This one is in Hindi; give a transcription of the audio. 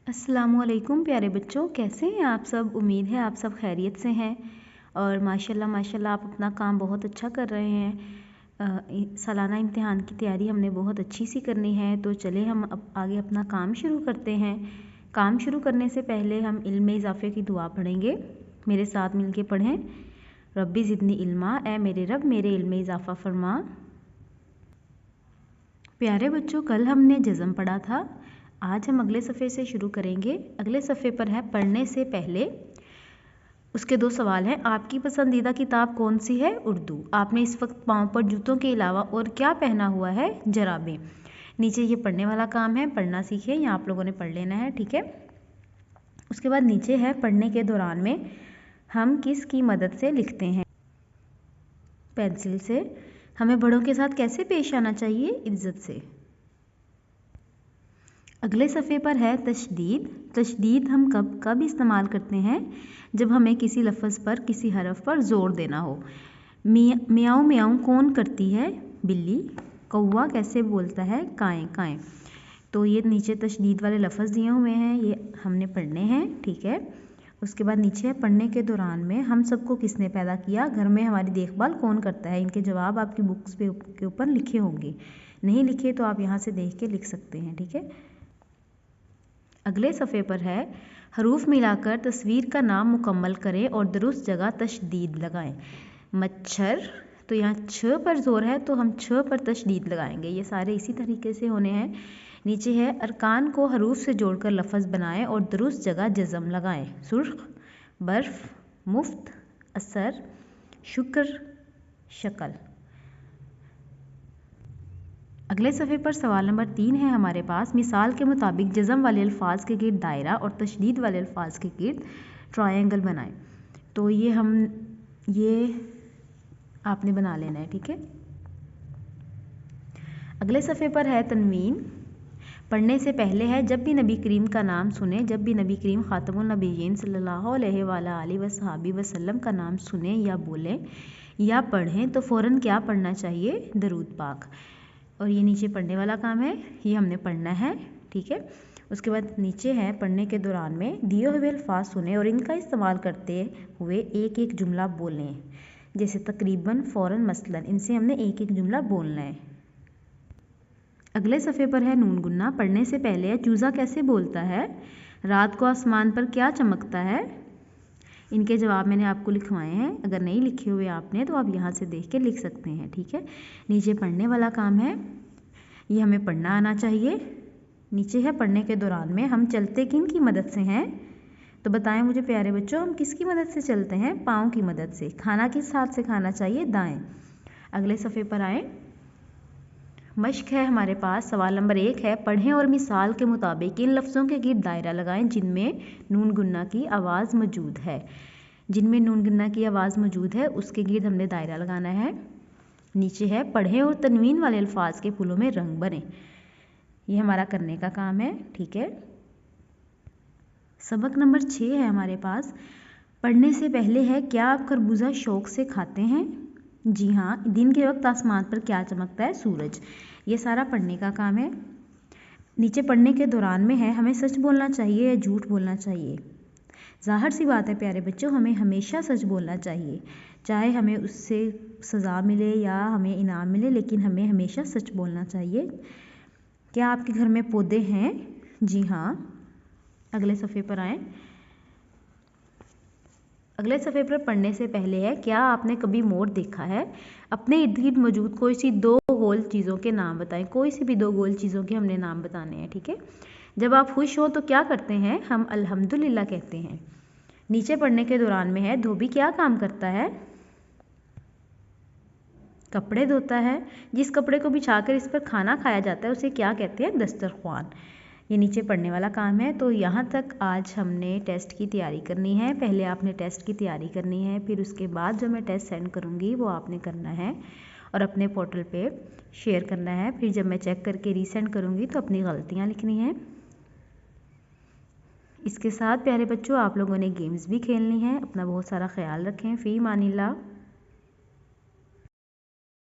अस्सलामुअलैकुम प्यारे बच्चों, कैसे हैं आप सब। उम्मीद है आप सब खैरियत से हैं और माशाल्लाह माशाल्लाह आप अपना काम बहुत अच्छा कर रहे हैं। सालाना इम्तिहान की तैयारी हमने बहुत अच्छी सी करनी है, तो चले हम अब आगे अपना काम शुरू करते हैं। काम शुरू करने से पहले हम इल्म इजाफ़े की दुआ पढ़ेंगे। मेरे साथ मिलके पढ़ें। रब्बी ज़िदनी इल्मा, ए मेरे रब मेरे इल्म में इजाफ़ा फरमा। प्यारे बच्चों, कल हमने जज़म पढ़ा था, आज हम अगले सफ़े से शुरू करेंगे। अगले सफ़े पर है पढ़ने से पहले। उसके दो सवाल हैं। आपकी पसंदीदा किताब कौन सी है? उर्दू। आपने इस वक्त पाँव पर जूतों के अलावा और क्या पहना हुआ है? जराबें। नीचे ये पढ़ने वाला काम है, पढ़ना सीखें, यहाँ आप लोगों ने पढ़ लेना है, ठीक है। उसके बाद नीचे है पढ़ने के दौरान में हम किस की मदद से लिखते हैं? पेंसिल से। हमें बड़ों के साथ कैसे पेश आना चाहिए? इज्जत से। अगले सफ़े पर है तशदीद। तशदीद हम कब कब इस्तेमाल करते हैं? जब हमें किसी लफ्ज़ पर, किसी हरफ पर ज़ोर देना हो। मियाऊं मियाऊं कौन करती है? बिल्ली। कौवा कैसे बोलता है? काएं काएं। तो ये नीचे तशदीद वाले लफ्ज़ दिए हुए हैं, ये हमने पढ़ने हैं, ठीक है। उसके बाद नीचे है पढ़ने के दौरान में हम सबको किसने पैदा किया? घर में हमारी देखभाल कौन करता है? इनके जवाब आपकी बुक्स के ऊपर लिखे होंगे। नहीं लिखे तो आप यहाँ से देख के लिख सकते हैं, ठीक है। अगले सफ़े पर है हरूफ मिलाकर तस्वीर का नाम मुकम्मल करें और दुरुस्त जगह तशदीद लगाएं। मच्छर, तो यहाँ छ पर ज़ोर है तो हम छ पर तशदीद लगाएंगे। ये सारे इसी तरीके से होने हैं। नीचे है अरकान को हरूफ से जोड़कर लफ्ज़ बनाएं और दुरुस्त जगह जज़म लगाएं। सुर्ख, बर्फ़, मुफ्त, असर, शुक्र, शक्ल। अगले सफ़े पर सवाल नंबर 3 है हमारे पास। मिसाल के मुताबिक जज़म वाले अल्फाज के गिर्द दायरा और तशदीद वाले अल्फाज के गिर्द ट्रायंगल बनाएं। तो ये आपने बना लेना है, ठीक है। अगले सफ़े पर है तनवीन। पढ़ने से पहले है जब भी नबी करीम का नाम सुने, जब भी नबी करीम ख़ातमुन नबिय्यीन सल्लल्लाहु अलैहि वसहबी वसल्लम का नाम सुने या बोलें या पढ़ें तो फ़ौरन क्या पढ़ना चाहिए? दरूद पाक। और ये नीचे पढ़ने वाला काम है, ये हमने पढ़ना है, ठीक है। उसके बाद नीचे है पढ़ने के दौरान में दिए हुए अल्फाज सुने और इनका इस्तेमाल करते हुए एक एक जुमला बोलें। जैसे तकरीबन, फ़ौरन, मसलन, इनसे हमने एक एक जुमला बोलना है। अगले सफ़े पर है नून गुन्ना। पढ़ने से पहले है चूज़ा कैसे बोलता है? रात को आसमान पर क्या चमकता है? इनके जवाब मैंने आपको लिखवाए हैं। अगर नहीं लिखे हुए आपने तो आप यहाँ से देख के लिख सकते हैं, ठीक है। नीचे पढ़ने वाला काम है, ये हमें पढ़ना आना चाहिए। नीचे है पढ़ने के दौरान में हम चलते किन की मदद से हैं? तो बताएं मुझे प्यारे बच्चों, हम किसकी मदद से चलते हैं? पाँव की मदद से। खाना किस हाथ से खाना चाहिए? दाएं। अगले सफ़े पर आएँ। मश्क है हमारे पास। सवाल नंबर 1 है पढ़ें और मिसाल के मुताबिक इन लफ्ज़ों के गिर्द दायरा लगाएं जिनमें नून गुन्ना की आवाज़ मौजूद है। जिनमें नून गुन्ना की आवाज़ मौजूद है उसके गिर्द हमने दायरा लगाना है। नीचे है पढ़ें और तनवीन वाले अल्फाज के फूलों में रंग भरें। ये हमारा करने का काम है, ठीक है। सबक नंबर 6 है हमारे पास। पढ़ने से पहले है क्या आप खरबूजा शौक से खाते हैं? जी हाँ। दिन के वक्त आसमान पर क्या चमकता है? सूरज। ये सारा पढ़ने का काम है। नीचे पढ़ने के दौरान में है हमें सच बोलना चाहिए या झूठ बोलना चाहिए? ज़ाहिर सी बात है प्यारे बच्चों, हमें हमेशा सच बोलना चाहिए, चाहे हमें उससे सज़ा मिले या हमें इनाम मिले, लेकिन हमें हमेशा सच बोलना चाहिए। क्या आपके घर में पौधे हैं? जी हाँ। अगले सफ़े पर आएँ। अगले सफ़े पर पढ़ने से पहले है क्या आपने कभी मोर देखा है? अपने इर्द गिर्द मौजूद कोई सी दो गोल चीज़ों के नाम बताएं। कोई सी भी दो गोल चीज़ों के हमने नाम बताने हैं, ठीक है। जब आप खुश हो तो क्या करते हैं? हम अल्हम्दुलिल्लाह कहते हैं। नीचे पढ़ने के दौरान में है धोबी क्या काम करता है? कपड़े धोता है। जिस कपड़े को बिछाकर इस पर खाना खाया जाता है उसे क्या कहते हैं? दस्तरख्वान। ये नीचे पढ़ने वाला काम है। तो यहाँ तक आज हमने टेस्ट की तैयारी करनी है। पहले आपने टेस्ट की तैयारी करनी है, फिर उसके बाद जो मैं टेस्ट सेंड करूँगी वो आपने करना है और अपने पोर्टल पे शेयर करना है। फिर जब मैं चेक करके रीसेंड करूँगी तो अपनी गलतियाँ लिखनी हैं। इसके साथ प्यारे बच्चों आप लोगों ने गेम्स भी खेलनी है। अपना बहुत सारा ख्याल रखें। फ़ी मानिल्लाह।